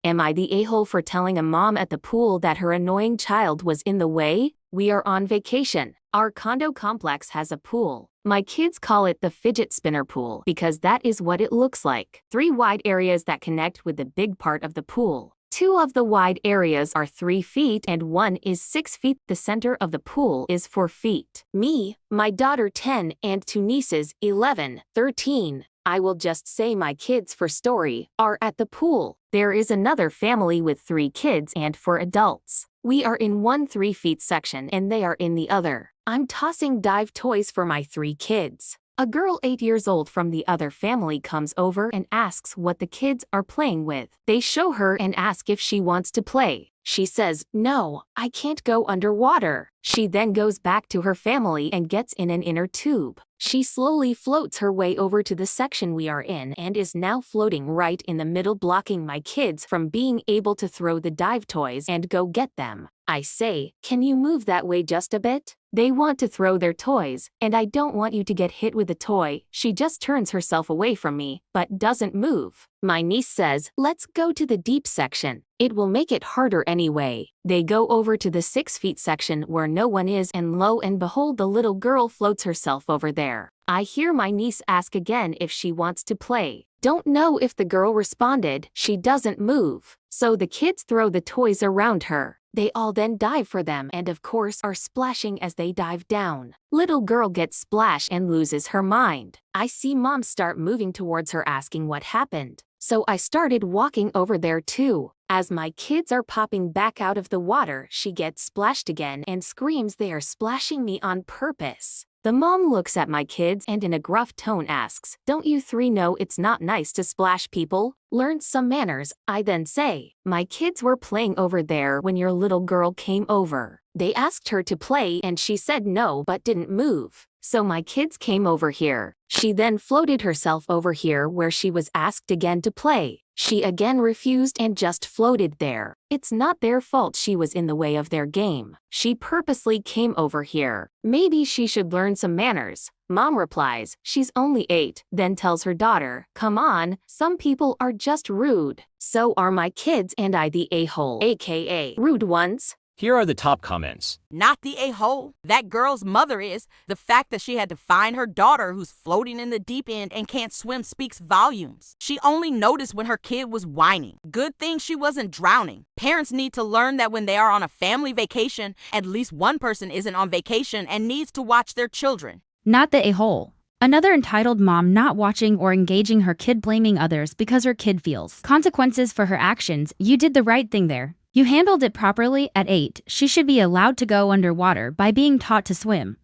Am I the a-hole for telling a mom at the pool that her annoying child was in the way? We are on vacation. Our condo complex has a pool. My kids call it the fidget spinner pool because that is what it looks like. 3 wide areas that connect with the big part of the pool. 2 of the wide areas are 3 feet and 1 is 6 feet. The center of the pool is 4 feet. Me, my daughter 10, and 2 nieces 11, 13. I will just say my kids for story are at the pool. There is another family with 3 kids and 4 adults. We are in one 3 feet section and they are in the other. I'm tossing dive toys for my 3 kids. A girl 8 years old from the other family comes over and asks what the kids are playing with. They show her and ask if she wants to play. She says, "No, I can't go underwater." She then goes back to her family and gets in an inner tube. She slowly floats her way over to the section we are in and is now floating right in the middle, blocking my kids from being able to throw the dive toys and go get them. I say, "Can you move that way just a bit?" They want to throw their toys, and I don't want you to get hit with the toy. She just turns herself away from me, but doesn't move. My niece says, "Let's go to the deep section. It will make it harder anyway." They go over to the 6 feet section where no one is, and lo and behold, the little girl floats herself over there. I hear my niece ask again if she wants to play. Don't know if the girl responded. She doesn't move. So the kids throw the toys around her. They all then dive for them and of course are splashing as they dive down. Little girl gets splashed and loses her mind. I see mom start moving towards her asking what happened. So I started walking over there too. As my kids are popping back out of the water, she gets splashed again and screams they are splashing me on purpose. The mom looks at my kids and in a gruff tone asks, "Don't you 3 know it's not nice to splash people? Learn some manners." I then say, "My kids were playing over there when your little girl came over. They asked her to play and she said no but didn't move. So my kids came over here. She then floated herself over here where she was asked again to play. She again refused and just floated there. It's not their fault she was in the way of their game. She purposely came over here. Maybe she should learn some manners." Mom replies, "She's only 8, then tells her daughter, "Come on, some people are just rude." So are my kids and I the a-hole, aka rude ones? Here are the top comments. Not the a-hole. That girl's mother is. The fact that she had to find her daughter who's floating in the deep end and can't swim speaks volumes. She only noticed when her kid was whining. Good thing she wasn't drowning. Parents need to learn that when they are on a family vacation, at least one person isn't on vacation and needs to watch their children. Not the a-hole. Another entitled mom not watching or engaging her kid, blaming others because her kid feels consequences for her actions. You did the right thing there. You handled it properly. At 8, she should be allowed to go underwater by being taught to swim.